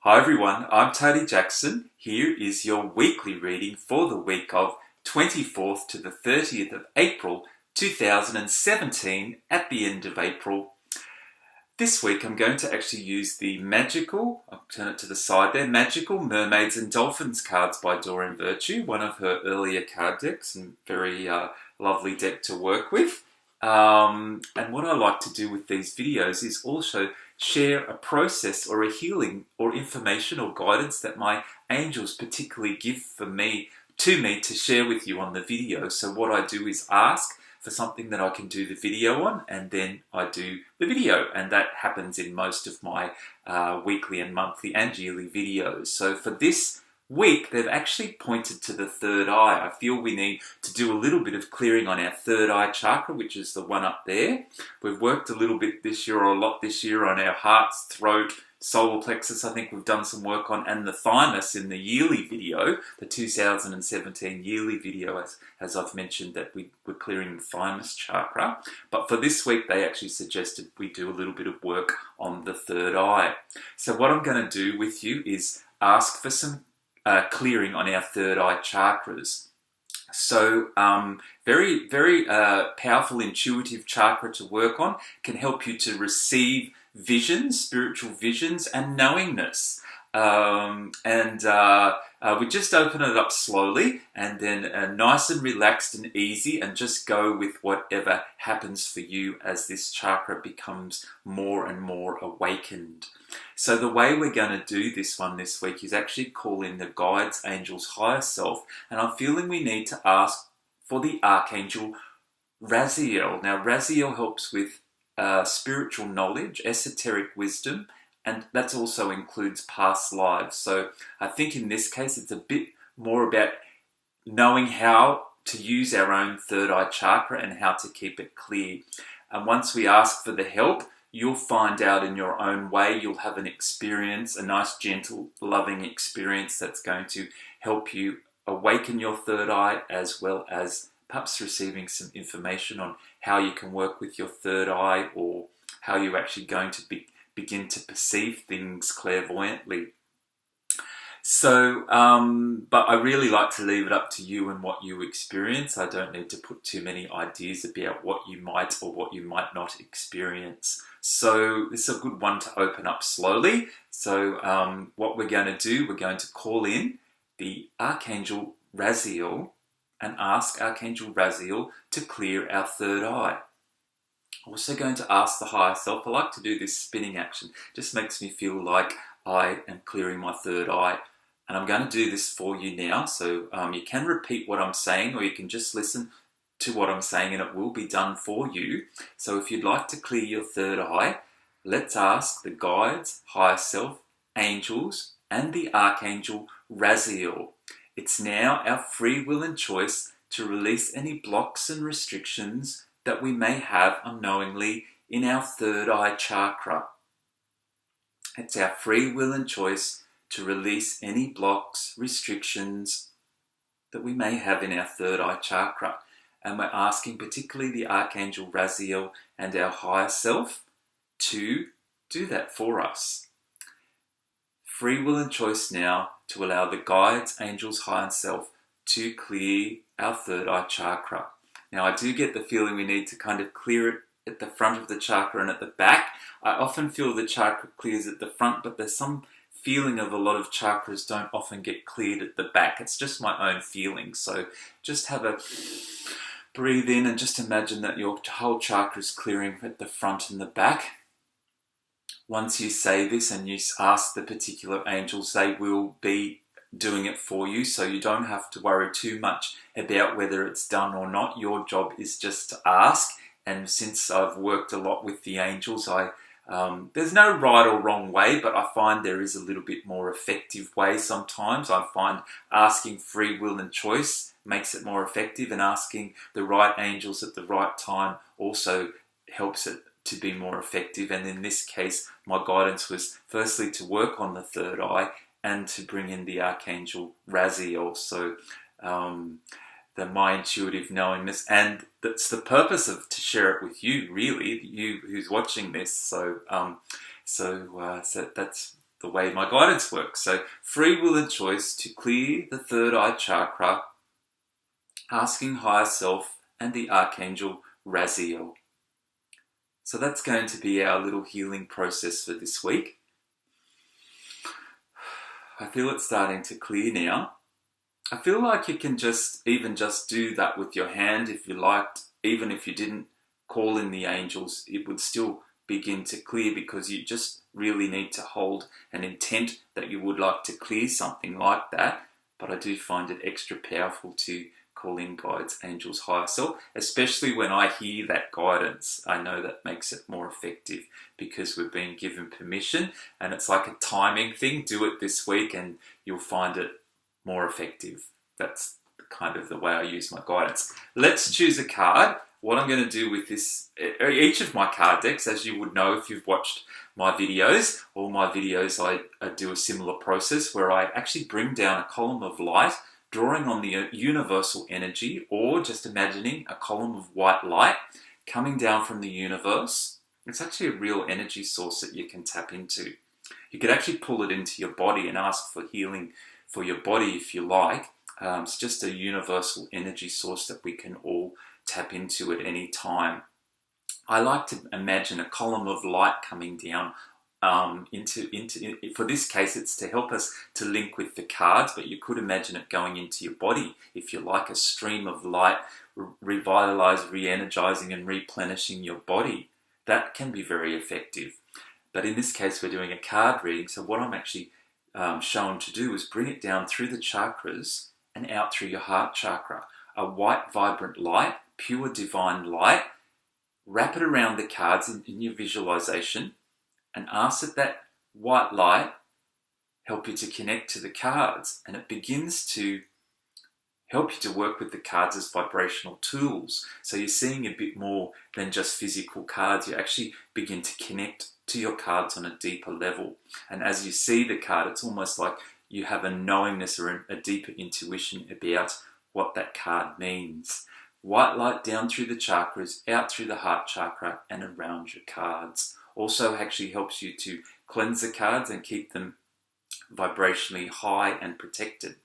Hi everyone, I'm Tony Jackson. Here is your weekly reading for the week of 24th to the 30th of April 2017 at the end of April. This week I'm going to actually use the magical, I'll turn it to the side there, magical Mermaids and Dolphins cards by Doreen Virtue, one of her earlier card decks and very lovely deck to work with. And what I like to do with these videos is also share a process or a healing or information or guidance that my angels particularly give to me to share with you on the video. So what I do is ask for something that I can do the video on, and then I do the video, and that happens in most of my weekly and monthly and yearly videos. So for this week, they've actually pointed to the third eye. I feel we need to do a little bit of clearing on our third eye chakra, which is the one up there. We've worked a little bit this year, or a lot this year, on our hearts, throat, solar plexus. I think we've done some work on, and the thymus in the yearly video, the 2017 yearly video, as I've mentioned, that we're clearing the thymus chakra. But for this week, they actually suggested we do a little bit of work on the third eye. So what I'm going to do with you is ask for some clearing on our third eye chakras. So very, very powerful intuitive chakra to work on, can help you to receive visions, spiritual visions and knowingness. We just open it up slowly and then nice and relaxed and easy, and just go with whatever happens for you as this chakra becomes more and more awakened. So the way we're going to do this one this week is actually call in the guides, angels, higher self, and I'm feeling we need to ask for the Archangel Raziel. Now Raziel helps with spiritual knowledge, esoteric wisdom, and that also includes past lives. So I think in this case it's a bit more about knowing how to use our own third eye chakra and how to keep it clear. And once we ask for the help, you'll find out in your own way. You'll have an experience, a nice, gentle, loving experience that's going to help you awaken your third eye, as well as perhaps receiving some information on how you can work with your third eye, or how you're actually going to begin to perceive things clairvoyantly. So, but I really like to leave it up to you and what you experience. I don't need to put too many ideas about what you might or what you might not experience. So this is a good one to open up slowly. So what we're going to do, we're going to call in the Archangel Raziel and ask Archangel Raziel to clear our third eye. Also going to ask the higher self. I like to do this spinning action. Just makes me feel like I am clearing my third eye. And I'm going to do this for you now. So you can repeat what I'm saying, or you can just listen to what I'm saying and it will be done for you. So if you'd like to clear your third eye, let's ask the guides, higher self, angels, and the Archangel Raziel. It's now our free will and choice to release any blocks and restrictions that we may have unknowingly in our third eye chakra. It's our free will and choice to release any blocks, restrictions that we may have in our third eye chakra. And we're asking particularly the Archangel Raziel and our higher self to do that for us. Free will and choice now to allow the guides, angels, higher self to clear our third eye chakra. Now I do get the feeling we need to kind of clear it at the front of the chakra and at the back. I often feel the chakra clears at the front, but there's some feeling of a lot of chakras don't often get cleared at the back. It's just my own feeling. So just have a breathe in and just imagine that your whole chakra is clearing at the front and the back. Once you say this and you ask the particular angels, they will be doing it for you, so you don't have to worry too much about whether it's done or not. Your job is just to ask. And since I've worked a lot with the angels, there's no right or wrong way, but I find there is a little bit more effective way sometimes. I find asking free will and choice makes it more effective, and asking the right angels at the right time also helps it to be more effective. And in this case, my guidance was firstly to work on the third eye and to bring in the Archangel Raziel. So my intuitive knowingness, and that's the purpose of to share it with you, really, you who's watching this. So that's the way my guidance works. So free will and choice to clear the third eye chakra, asking higher self and the Archangel Raziel. So that's going to be our little healing process for this week. I feel it starting to clear now. I feel like you can just do that with your hand if you liked. Even if you didn't call in the angels, it would still begin to clear, because you just really need to hold an intent that you would like to clear something like that. But I do find it extra powerful to call in guides, angels, higher self, especially when I hear that guidance. I know that makes it more effective because we've been given permission, and it's like a timing thing. Do it this week and you'll find it more effective. That's kind of the way I use my guidance. Let's choose a card. What I'm going to do with this, each of my card decks, as you would know if you've watched my videos, all my videos I do a similar process where I actually bring down a column of light, drawing on the universal energy, or just imagining a column of white light coming down from the universe. It's actually a real energy source that you can tap into. You could actually pull it into your body and ask for healing for your body if you like. It's just a universal energy source that we can all tap into at any time. I like to imagine a column of light coming down for this case, it's to help us to link with the cards, but you could imagine it going into your body if you like, a stream of light, revitalizing, re-energizing and replenishing your body. That can be very effective. But in this case, we're doing a card reading, so what I'm actually shown to do is bring it down through the chakras and out through your heart chakra. A white, vibrant light, pure divine light. Wrap it around the cards in your visualization and ask that white light help you to connect to the cards. And it begins to help you to work with the cards as vibrational tools. So you're seeing a bit more than just physical cards. You actually begin to connect to your cards on a deeper level. And as you see the card, it's almost like you have a knowingness or a deeper intuition about what that card means. White light down through the chakras, out through the heart chakra and around your cards. Also actually helps you to cleanse the cards and keep them vibrationally high and protected.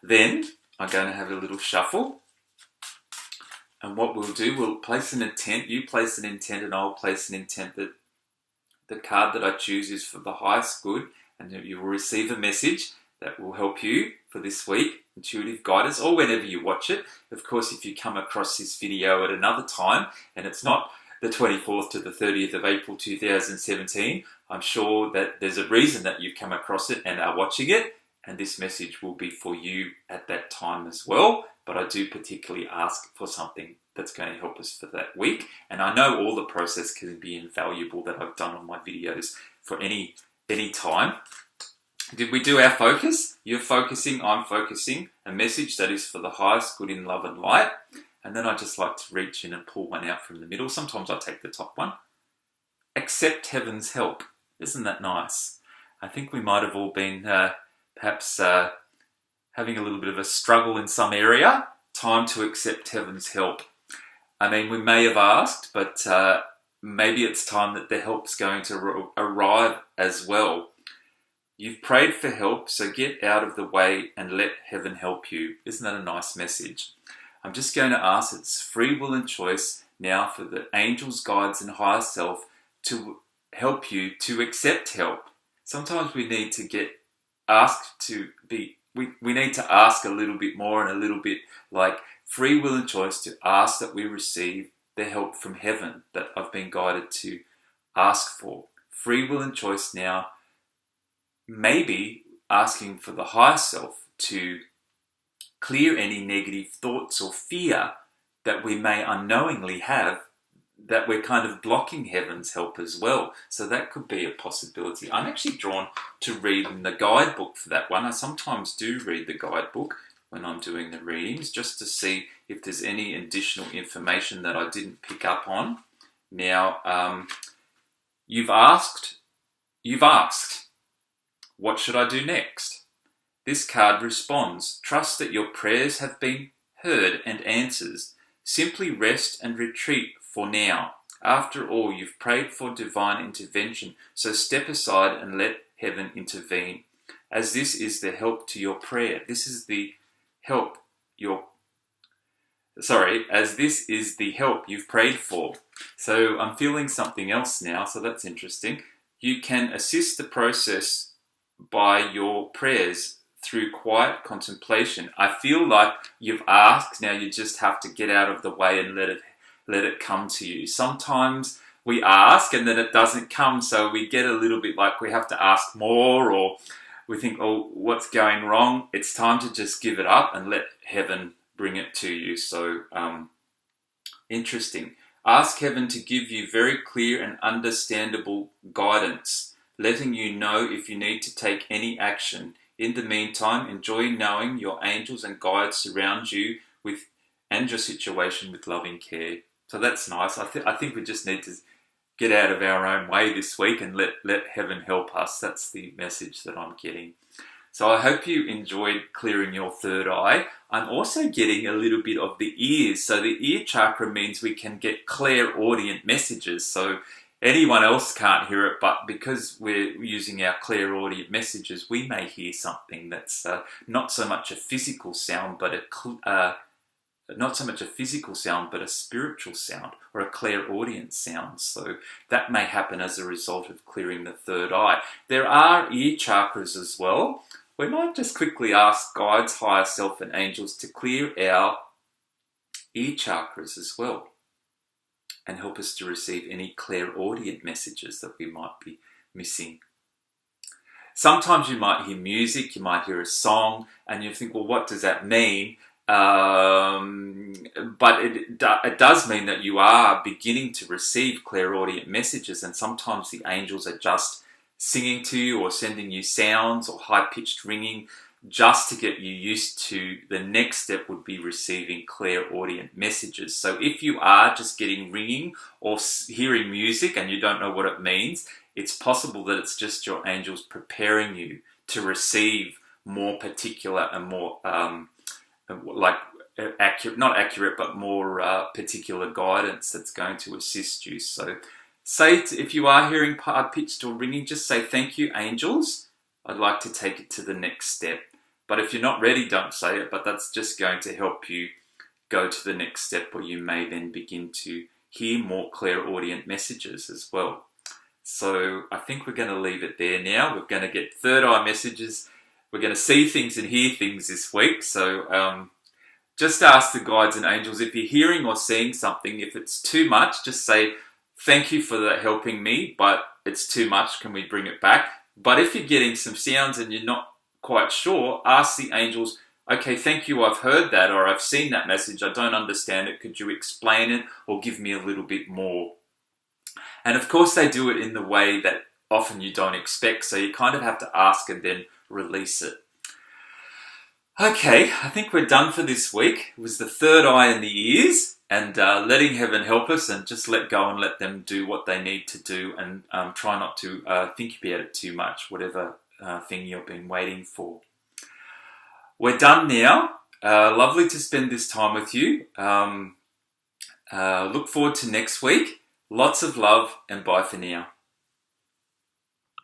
Then I'm going to have a little shuffle. And what we'll do, we'll place an intent. You place an intent and I'll place an intent that the card that I choose is for the highest good, and you will receive a message that will help you for this week, intuitive guidance, or whenever you watch it. Of course, if you come across this video at another time and it's not the 24th to the 30th of April 2017, I'm sure that there's a reason that you've come across it and are watching it, and this message will be for you at that time as well. But I do particularly ask for something that's going to help us for that week. And I know all the process can be invaluable that I've done on my videos for any time. Did we do our focus? You're focusing, I'm focusing. A message that is for the highest good in love and light. And then I just like to reach in and pull one out from the middle. Sometimes I take the top one. Accept heaven's help. Isn't that nice? I think we might have all been perhaps having a little bit of a struggle in some area. Time to accept heaven's help. I mean, we may have asked, but maybe it's time that the help's going to arrive as well. You've prayed for help, so get out of the way and let heaven help you. Isn't that a nice message? I'm just going to ask, it's free will and choice now for the angels, guides and higher self to help you to accept help. Sometimes we need to get asked to be, we need to ask a little bit more and a little bit like free will and choice to ask that we receive the help from heaven that I've been guided to ask for. Free will and choice now, maybe asking for the higher self to clear any negative thoughts or fear that we may unknowingly have, that we're kind of blocking heaven's help as well. So that could be a possibility. I'm actually drawn to reading the guidebook for that one. I sometimes do read the guidebook when I'm doing the readings, just to see if there's any additional information that I didn't pick up on. Now, you've asked, what should I do next? This card responds, trust that your prayers have been heard and answers. Simply rest and retreat for now. After all, you've prayed for divine intervention, so step aside and let heaven intervene, as this is the help to your prayer. This is the help as this is the help you've prayed for. So I'm feeling something else now, so that's interesting. You can assist the process by your prayers through quiet contemplation. I feel like you've asked, now you just have to get out of the way and let it come to you. Sometimes we ask and then it doesn't come, so we get a little bit like we have to ask more, or we think, oh, what's going wrong? It's time to just give it up and let heaven bring it to you. So interesting. Ask heaven to give you very clear and understandable guidance, letting you know if you need to take any action. In the meantime, enjoy knowing your angels and guides surround you and your situation with loving care. So that's nice. I think we just need to get out of our own way this week and let heaven help us. That's the message that I'm getting. So I hope you enjoyed clearing your third eye. I'm also getting a little bit of the ears. So the ear chakra means we can get clairaudient messages. So anyone else can't hear it, but because we're using our clairaudient messages, we may hear something that's not so much a physical sound, but a spiritual sound, or a clairaudient sound. So that may happen as a result of clearing the third eye. There are ear chakras as well. We might just quickly ask guides, higher self, and angels to clear our ear chakras as well and help us to receive any clairaudient messages that we might be missing. Sometimes you might hear music, you might hear a song, and you think, well, what does that mean? But it does mean that you are beginning to receive clairaudient messages, and sometimes the angels are just singing to you or sending you sounds or high-pitched ringing just to get you used to the next step would be receiving clairaudient messages. So if you are just getting ringing or hearing music and you don't know what it means, it's possible that it's just your angels preparing you to receive more particular and more more particular guidance that's going to assist you. So if you are hearing high-pitched or ringing, just say, thank you, angels. I'd like to take it to the next step. But if you're not ready, don't say it, but that's just going to help you go to the next step, where you may then begin to hear more clairaudient messages as well. So I think we're going to leave it there now. We're going to get third eye messages. We're going to see things and hear things this week. So just ask the guides and angels, if you're hearing or seeing something, if it's too much, just say, thank you for helping me, but it's too much. Can we bring it back? But if you're getting some sounds and you're not quite sure, ask the angels, okay, thank you, I've heard that, or I've seen that message, I don't understand it, could you explain it or give me a little bit more? And of course they do it in the way that often you don't expect, so you kind of have to ask and then release it. Okay, I think we're done for this week. It was the third eye and the ears, and letting heaven help us, and just let go and let them do what they need to do, and try not to think about it too much, whatever thing you've been waiting for. We're done now. Lovely to spend this time with you. Look forward to next week. Lots of love, and bye for now.